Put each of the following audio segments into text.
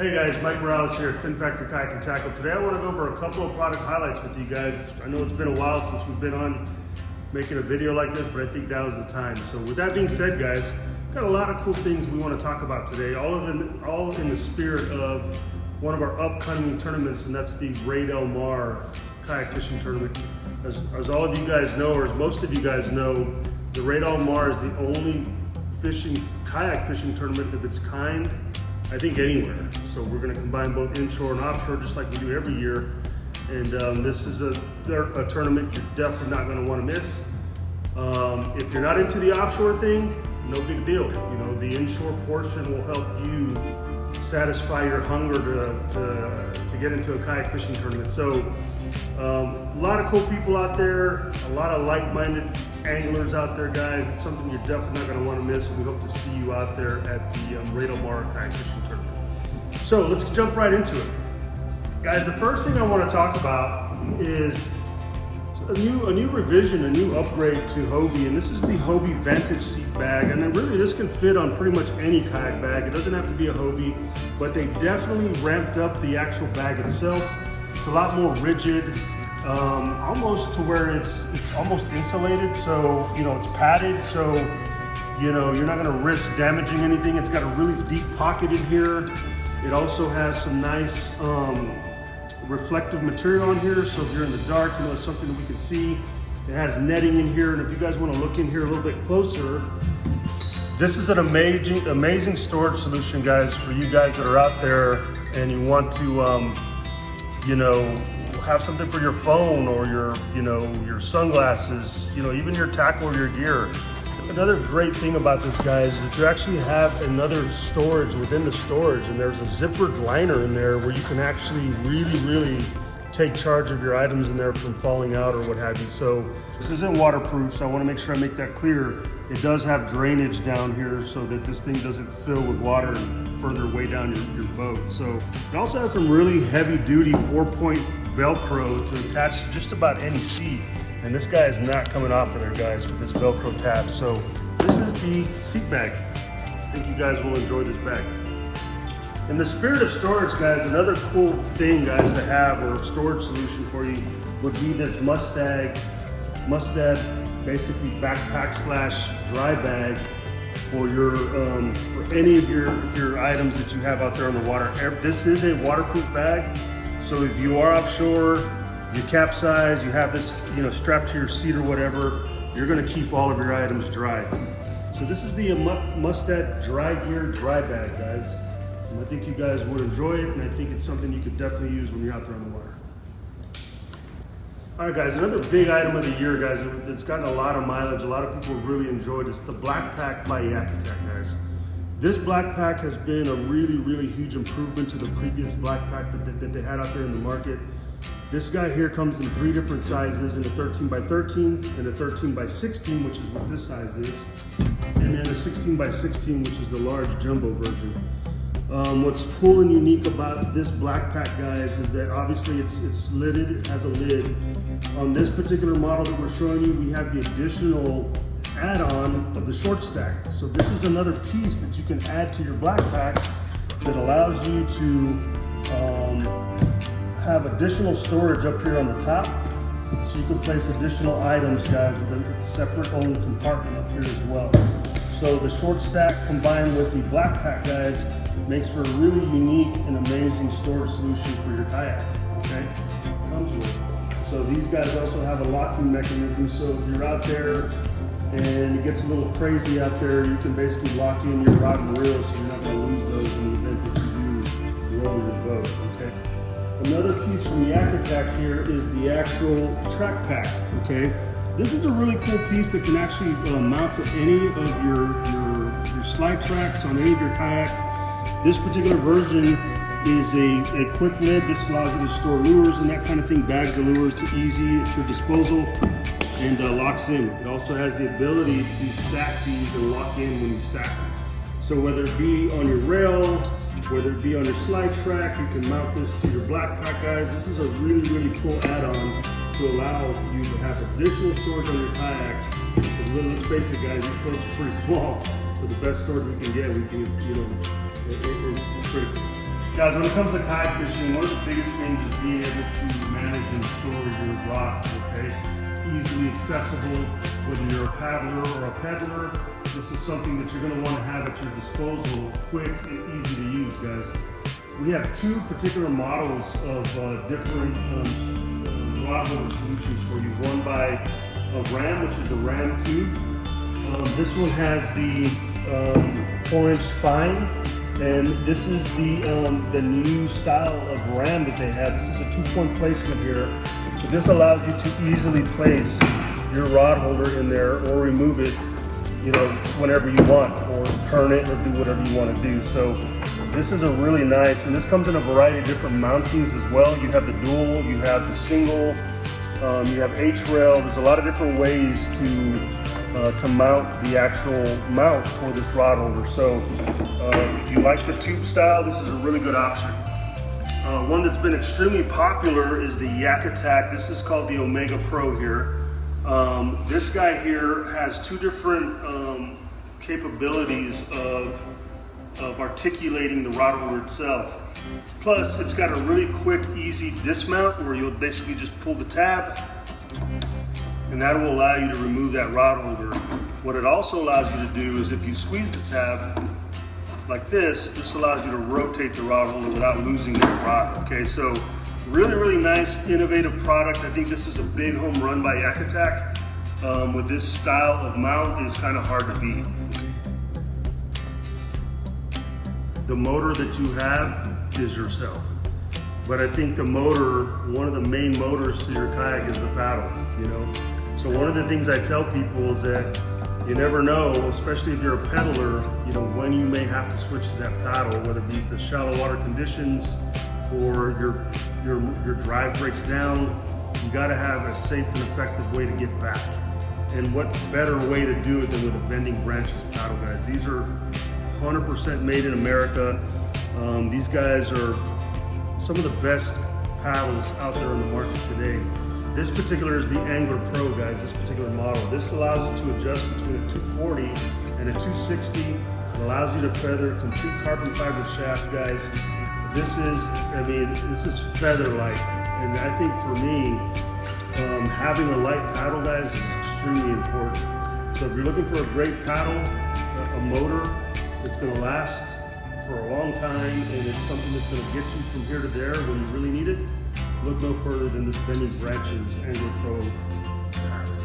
Hey guys, Mike Morales here at Fin Factory Kayak and Tackle. Today I want to go over a couple of product highlights with you guys. I know it's been a while since we've been on making a video like this, but I think now is the time. So with that being said, guys, got a lot of cool things we want to talk about today, all in the spirit of one of our upcoming tournaments, and that's the Ray Del Mar kayak fishing tournament. As all of you guys know, or as most of you guys know, the Ray Del Mar is the only kayak fishing tournament of its kind, I think, anywhere. So we're going to combine both inshore and offshore, just like we do every year. And this is a tournament you're definitely not going to want to miss. If you're not into the offshore thing, no big deal. You know, the inshore portion will help you satisfy your hunger to get into a kayak fishing tournament. So a lot of cool people out there, a lot of like-minded anglers out there, guys. It's something you're definitely not going to want to miss, and we hope to see you out there at the Ray Del Mar kayak fishing tournament. So let's jump right into it, guys. The first thing I want to talk about is a new revision, a new upgrade to Hobie, and this is the Hobie Vantage Seat Bag. And really, this can fit on pretty much any kayak bag. It doesn't have to be a Hobie, but they definitely ramped up the actual bag itself. It's a lot more rigid, almost to where it's almost insulated. So, you know, it's padded, so, you know, you're not gonna risk damaging anything. It's got a really deep pocket in here. It also has some nice reflective material on here, so if you're in the dark, you know, it's something that we can see. It has netting in here, and if you guys want to look in here a little bit closer, this is an amazing storage solution, guys, for you guys that are out there and you want to you know, have something for your phone or your sunglasses, you know, even your tackle or your gear. Another great thing about this, guys, is that you actually have another storage within the storage, and there's a zippered liner in there where you can actually really take charge of your items in there from falling out or what have you. So this isn't waterproof, so I want to make sure I make that clear. It does have drainage down here so that this thing doesn't fill with water and further weigh down your boat. So it also has some really heavy duty 4-point Velcro to attach to just about any seat. And this guy is not coming off of there, guys, with this Velcro tab. So this is the seat bag. I think you guys will enjoy this bag. In the spirit of storage, guys, another cool thing, guys, to have, or a storage solution for you, would be this Mustad basically backpack / dry bag for your for any of your items that you have out there on the water. This is a waterproof bag, so if you are offshore, you capsize, you have this, you know, strapped to your seat or whatever, you're going to keep all of your items dry. So this is the Mustad Dry Gear Dry Bag, guys. And I think you guys would enjoy it, and I think it's something you could definitely use when you're out there on the water. All right, guys, another big item of the year, guys, that's gotten a lot of mileage, a lot of people have really enjoyed, is the Black Pack by Capt, guys. This Black Pack has been a really huge improvement to the previous Black Pack that they had out there in the market. This guy here comes in 3 different sizes, in a 13x13 and a 13x16, which is what this size is, and then a 16x16, which is the large jumbo version. What's cool and unique about this Black Pack, guys, is that obviously it's lidded, it has a lid. On this particular model that we're showing you, we have the additional add-on of the short stack. So this is another piece that you can add to your Black Pack that allows you to have additional storage up here on the top, so you can place additional items, guys, with a separate own compartment up here as well. So the short stack combined with the Black Pack, guys, makes for a really unique and amazing storage solution for your kayak. Okay, comes with it. So these guys also have a locking mechanism, so if you're out there and it gets a little crazy out there, you can basically lock in your rod and reel, so you're not going to lose those in the event that you do roll your boat. Okay. Another piece from the Capt here is the actual track pack, okay? This is a really cool piece that can actually mount to any of your slide tracks on any of your kayaks. This particular version is a quick lid. This allows you to store lures and that kind of thing, bags of lures, easy at your disposal, and locks in. It also has the ability to stack these and lock in when you stack them. So whether it be on your rail, whether it be on your slide track, you can mount this to your Black Pack, guys. This is a really cool add-on to allow you to have additional storage on your kayak. Because let's face it, guys, these boats are pretty small. So the best storage we can get, we can, you know, it's critical. Guys, when it comes to kayak fishing, one of the biggest things is being able to manage and store your rods, okay? Easily accessible, whether you're a paddler or a peddler. This is something that you're gonna wanna have at your disposal, quick and easy to use, guys. We have two particular models of different rod holder solutions for you. One by Ram, which is the Ram tube. This one has the 4-inch spine. And this is the new style of Ram that they have. This is a 2-point placement here. So this allows you to easily place your rod holder in there or remove it, you know, whenever you want, or turn it or do whatever you want to do. So this is a really nice, and this comes in a variety of different mountings as well. You have the dual, you have the single, you have H-rail. There's a lot of different ways to mount the actual mount for this rod holder. So if you like the tube style, this is a really good option. One that's been extremely popular is the Capt. This is called the Omega Pro here. This guy here has two different capabilities of articulating the rod holder itself. Plus, it's got a really quick, easy dismount where you'll basically just pull the tab, and that will allow you to remove that rod holder. What it also allows you to do is if you squeeze the tab like this allows you to rotate the rod holder without losing that rod, okay? So really, really nice, innovative product. I think this is a big home run by Capt. With this style of mount is kind of hard to beat. The motor that you have is yourself. But I think the motor, one of the main motors to your kayak is the paddle, you know? So one of the things I tell people is that you never know, especially if you're a peddler, you know, when you may have to switch to that paddle, whether it be the shallow water conditions or your drive breaks down. You gotta have a safe and effective way to get back. And what better way to do it than with a bending branches paddle, guys. These are 100% made in America. These guys are some of the best paddles out there in the market today. This particular is the Angler Pro, guys, this particular model. This allows you to adjust between a 240 and a 260. It allows you to feather complete carbon fiber shaft, guys. This is feather light. And I think for me, having a light paddle, guys, is extremely important. So if you're looking for a great paddle, a motor that's gonna last for a long time, and it's something that's gonna get you from here to there when you really need it, look no further than this Bending Branches Angler Pro paddle.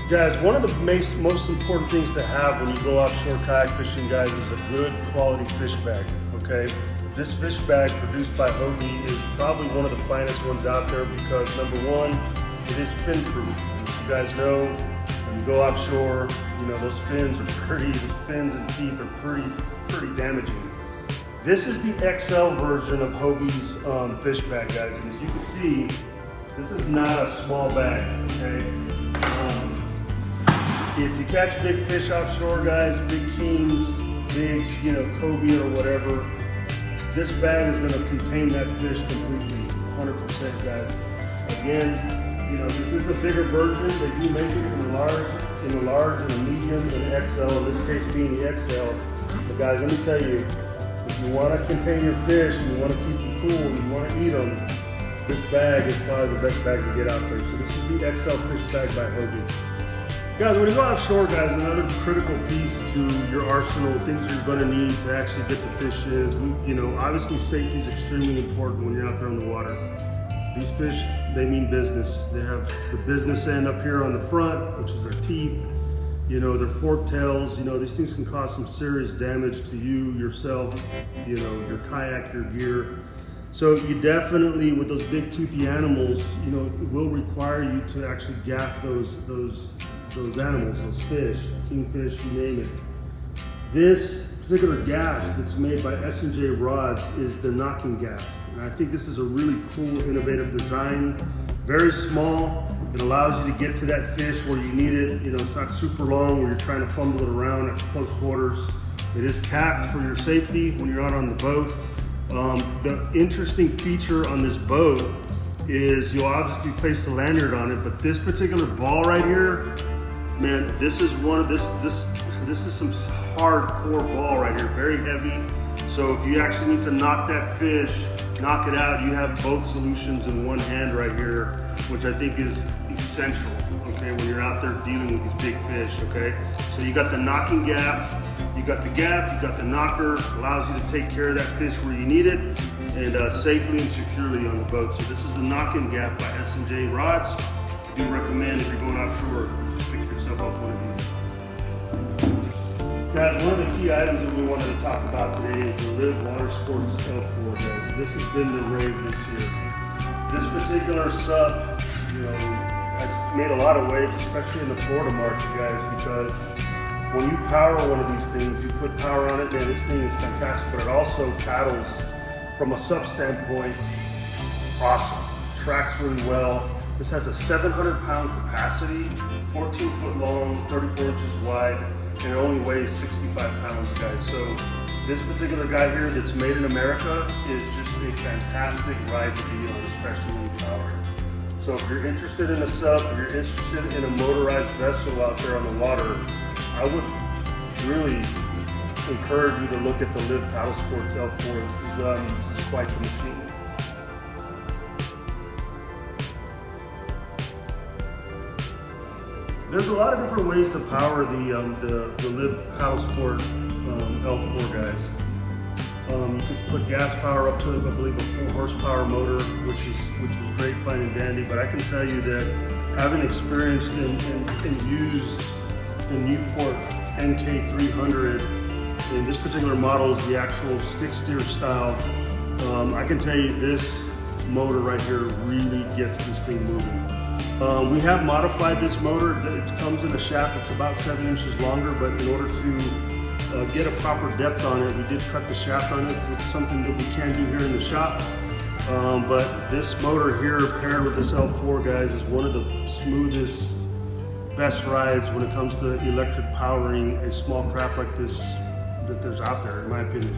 Guys, one of the most important things to have when you go offshore kayak fishing, guys, is a good quality fish bag, okay? This fish bag produced by Hobie is probably one of the finest ones out there because number one, it is fin proof. As you guys know, when you go offshore, you know, those fins and teeth are pretty damaging. This is the XL version of Hobie's fish bag, guys. And as you can see, this is not a small bag, okay? If you catch big fish offshore, guys, big kings, big, you know, cobia or whatever, this bag is gonna contain that fish completely, 100%, guys. Again, you know, this is the bigger version. They do make it in the large and the medium and the XL, in this case being the XL. But guys, let me tell you, if you want to contain your fish and you want to keep them cool and you want to eat them, this bag is probably the best bag to get out there. So this is the XL fish bag by Hobie. Guys, when you go offshore, guys, another critical piece to your arsenal, things you're going to need to actually get the fish is, you know, obviously safety is extremely important when you're out there on the water. These fish, they mean business. They have the business end up here on the front, which is their teeth. You know, their fork tails, you know, these things can cause some serious damage to you, yourself, you know, your kayak, your gear. So you definitely, with those big toothy animals, you know, it will require you to actually gaff those animals, those fish, kingfish, you name it. This particular gaff that's made by S&J Rods is the knocking gaff. And I think this is a really cool, innovative design. Very small. It allows you to get to that fish where you need it. You know, it's not super long where you're trying to fumble it around at close quarters. It is capped for your safety when you're out on the boat. The interesting feature on this boat is you'll obviously place the lanyard on it, but this particular ball right here, man, this is one of this this is some hardcore ball right here, very heavy. So if you actually need to knock that fish, knock it out, you have both solutions in one hand right here, which I think is essential, okay, when you're out there dealing with these big fish, okay? So you got the knocking gaff, you got the knocker, allows you to take care of that fish where you need it, and safely and securely on the boat. So this is the knocking gaff by S&J Rods. I do recommend if you're going offshore, pick yourself up one of these. Guys, one of the key items that we wanted to talk about today is the Live Water Sports L4, guys. This has been the rave this year. This particular sub, you know, has made a lot of waves, especially in the Florida market, guys, because when you power one of these things, you put power on it, man, this thing is fantastic, but it also paddles from a sub standpoint, awesome. Tracks really well. This has a 700-pound capacity, 14 foot long, 34 inches wide, and it only weighs 65 pounds, guys. So this particular guy here that's made in America is just a fantastic ride to be on, especially when you power it. So if you're interested in a sub, if you're interested in a motorized vessel out there on the water, I would really encourage you to look at the Live Paddle Sports L4. This is quite the machine. There's a lot of different ways to power the Live Paddle Sport L4, guys. You could put gas power up to it, I believe a 4 horsepower motor, which is great, fine and dandy. But I can tell you that having experienced and used the Newport NK300, and this particular model is the actual stick steer style, I can tell you this motor right here really gets this thing moving. We have modified this motor. It comes in a shaft that's about 7 inches longer, but in order to get a proper depth on it, we did cut the shaft on it. It's something that we can do here in the shop. But this motor here paired with this L4, guys, is one of the smoothest, best rides when it comes to electric powering a small craft like this that there's out there, in my opinion.